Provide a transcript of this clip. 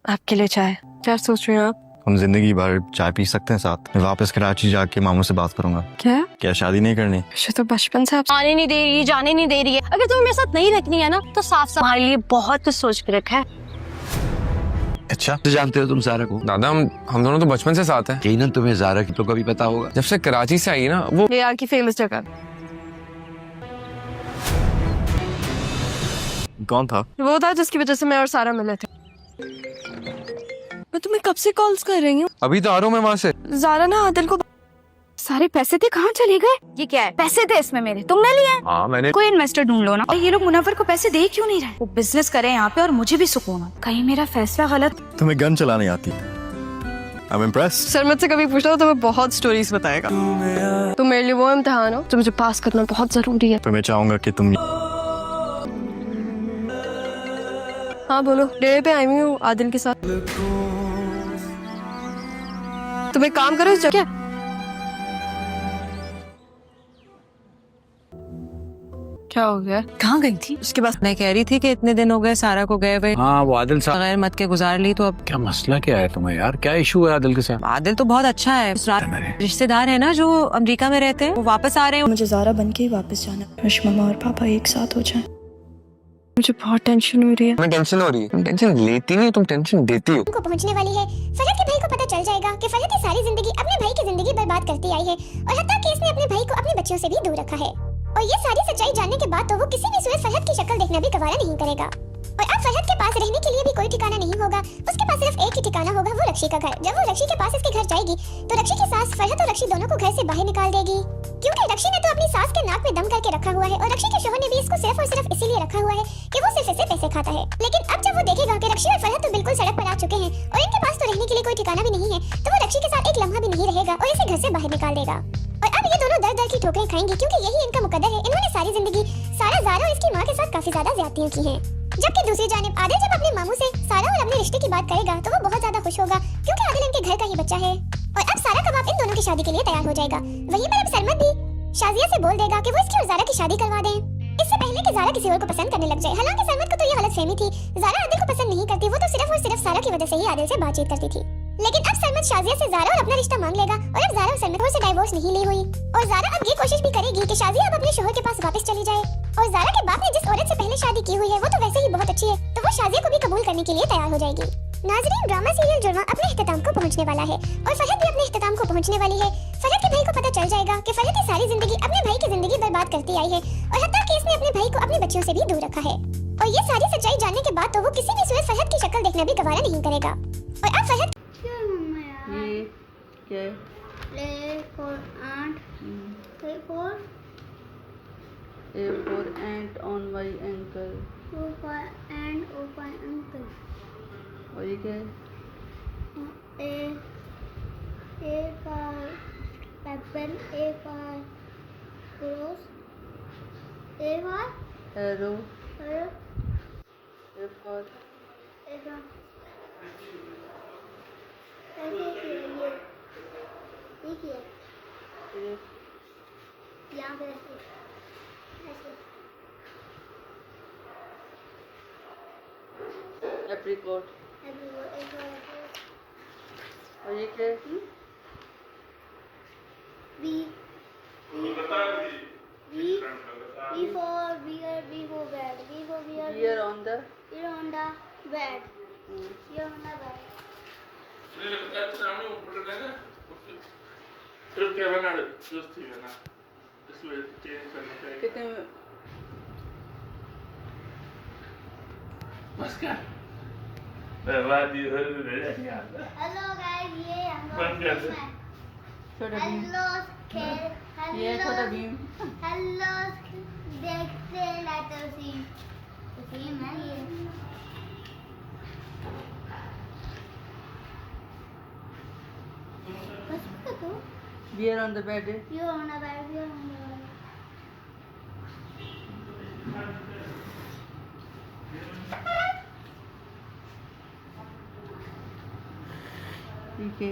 आपके लिए चाय। क्या सोच रहे हैं आप? हम जिंदगी भर चाय पी सकते हैं साथ। मैं वापस कराची जाके मामू से बात करूंगा। क्या शादी नहीं करनी? मुझे तो बचपन से आप आने नहीं दे रही, जाने नहीं दे रही है। अगर तुम्हें मेरे साथ नहीं रखनी है ना तो साफ साफ हमारे लिए बहुत कुछ सोच के रखा है। अच्छा, जानते हो तुम ज़ारा को? दादा हम दोनों तो बचपन से साथ हैं। यकीनन तुम्हें ज़ारा की तो कभी पता होगा। जब से कराची से आई ना वो ये यहाँ की फेमस जगह। कौन था? वो था जिसकी वजह से मैं और सारा मिले थे। मैं तुम्हें कब से कॉल्स कर रही हूँ। अभी तो आ रहा हूँ मैं वहाँ से। ज़ारा ना आदिल को सारे पैसे थे, कहाँ चले गए? ये क्या है? पैसे थे इसमें मेरे, तुमने लिए? हाँ मैंने। कोई इन्वेस्टर ढूंढ लो ना। और ये लोग मुनव्वर को पैसे दे क्यों नहीं रहे? वो बिजनेस करे यहाँ पे और मुझे भी सुकून हो। कहीं मेरा फैसला गलत? तुम्हें गन चलाने आती? I'm impressed. सर मुझसे कभी पूछना हो तो मैं बहुत स्टोरीज बताएगा। तो मेरे लिए वो इम्तिहान हो जो मुझे पास करना बहुत जरूरी है। तो मैं चाहूंगा कि तुम हाँ बोलो। डेरे पे आई हुई हूँ आदिल के साथ। तुम एक काम करो इस जगह। क्या हो गया? कहाँ गई थी? उसके बाद मैं कह रही थी कि इतने दिन हो गए सारा को गए हुए, हाँ वो आदिल साहब, बगैर मत के गुजार ली, तो अब क्या मसला क्या है तुम्हें यार? क्या इशू है आदिल के साथ? आदिल तो बहुत अच्छा है। उस रात रिश्तेदार है ना जो अमेरिका में रहते हैं, वो वापस आ रहे हैं। मुझे ज़ारा बन के ही वापस जाना है। काश मम्मा और पापा एक साथ हो जाएं। मुझे बहुत टेंशन हो रही है। तुम्हें टेंशन हो रही है? तुम टेंशन लेती नहीं, तुम टेंशन देती हो। को पहुंचने वाली है। फरहत के भाई को पता चल जाएगा कि फरहत की सारी जिंदगी अपने भाई की जिंदगी बर्बाद करती आई है और हत्ता कि इसने अपने भाई को अपने बच्चों से भी दूर रखा है। और ये सारी सच्चाई जानने के बाद तो वो किसी भी सूरत फरहत की शक्ल देखना भी गवारा नहीं करेगा। और अब फरहत के पास रहने के लिए भी कोई ठिकाना नहीं होगा। उसके पास सिर्फ एक ही ठिकाना होगा, वो रक्षी का घर। जब वो रक्षी के पास इसके घर जाएगी तो रक्षी की सास फरहत और रक्षी दोनों को घर से बाहर निकाल देगी, क्योंकि रक्षी ने तो अपनी सास के नाक में दम करके रखा हुआ है और रक्षी के शोहर ने भी इसको सिर्फ और सिर्फ इसीलिए रखा हुआ है कि वो सिर्फ इसे पैसे खाता है। लेकिन अब जब वो देखेगा कि रक्षी और फरहत तो बिल्कुल सड़क पर आ चुके हैं और इनके पास तो रहने के लिए कोई ठिकाना भी नहीं है, तो वो रक्षी के साथ एक लम्हा भी नहीं रहेगा और इसे घर से बाहर निकाल देगा। और अब ये दोनों दर दर की ठोकरें खाएंगी, क्योंकि यही इनका मुकद्दर है। इन्होंने सारी जिंदगी सारा ज़ारा और इसकी माँ के साथ काफी ज्यादा ज्यादतियां की हैं। जबकि दूसरी जानिब आदिल जब अपने मामू से सारा और अपने रिश्ते की बात करेगा तो वो बहुत ज्यादा खुश होगा, क्योंकि आदिल इनके घर का ही बच्चा है। और अब सारा का बाप इन दोनों की शादी के लिए तैयार हो जाएगा। वहीं पर अब सरमत भी शाजिया से बोल देगा कि वो इसकी और ज़ारा की शादी करवा दें, इससे पहले कि ज़ारा किसी और को पसंद करने लग जाए। हालांकि सरमत को तो ये गलतफहमी थी, ज़ारा आदिल को पसंद नहीं करती, वो तो सिर्फ और सिर्फ सारा की वजह से ही आदिल से बातचीत करती थी। लेकिन अब सरमत शाजिया से ज़ारा और अपना रिश्ता मांग लेगा और अब ज़ारा और सरमत से डाइवोर्स नहीं ली हुई और ज़ारा अब ये कोशिश भी करेगी कि शाजिया अब अपने शोहर के पास वापस चली जाए। और ज़ारा के बाप ने जिस औरत से पहले शादी की हुई है वो तो वैसे ही बहुत अच्छी है, तो वो शाजिया को भी कबूल करने के लिए तैयार हो जाएगी। नाज़रीन, ड्रामा सीरियल जुर्मा अपने इख्तिताम को पहुंचने वाला है और फरहत भी अपने इख्तिताम को पहुंचने वाली है। फरहत के भाई को पता चल जाएगा कि फरहत की सारी जिंदगी अपने भाई की जिंदगी बर्बाद करती आई है और हत्ता कि इसने अपने भाई को अपने बच्चों से भी दूर रखा है। और ये सारी सच्चाई जानने के बाद तो वो किसी भी सूरत फरहत की शक्ल देखना भी गवारा नहीं करेगा। और अब Farhat A for ant on my ankle. O for ant, O for uncle. और ये क्या है? A for apple, A for cross, A for Arrow. arrow, A for A for ऐसे ये क्या है? यहाँ पे ऐसे apricot. और ये क्या है? B for beer, B for bed, B for beer, Here on the here on the bed, here on the bed. कितने हेलो गाइस, ये हम लोग छोटा भीम। हेलो ये छोटा भीम। हेलो देखते लेटर सीन सीन है ये। बस तो Here on the bed. ये होना बैठ ये होना ठीक है।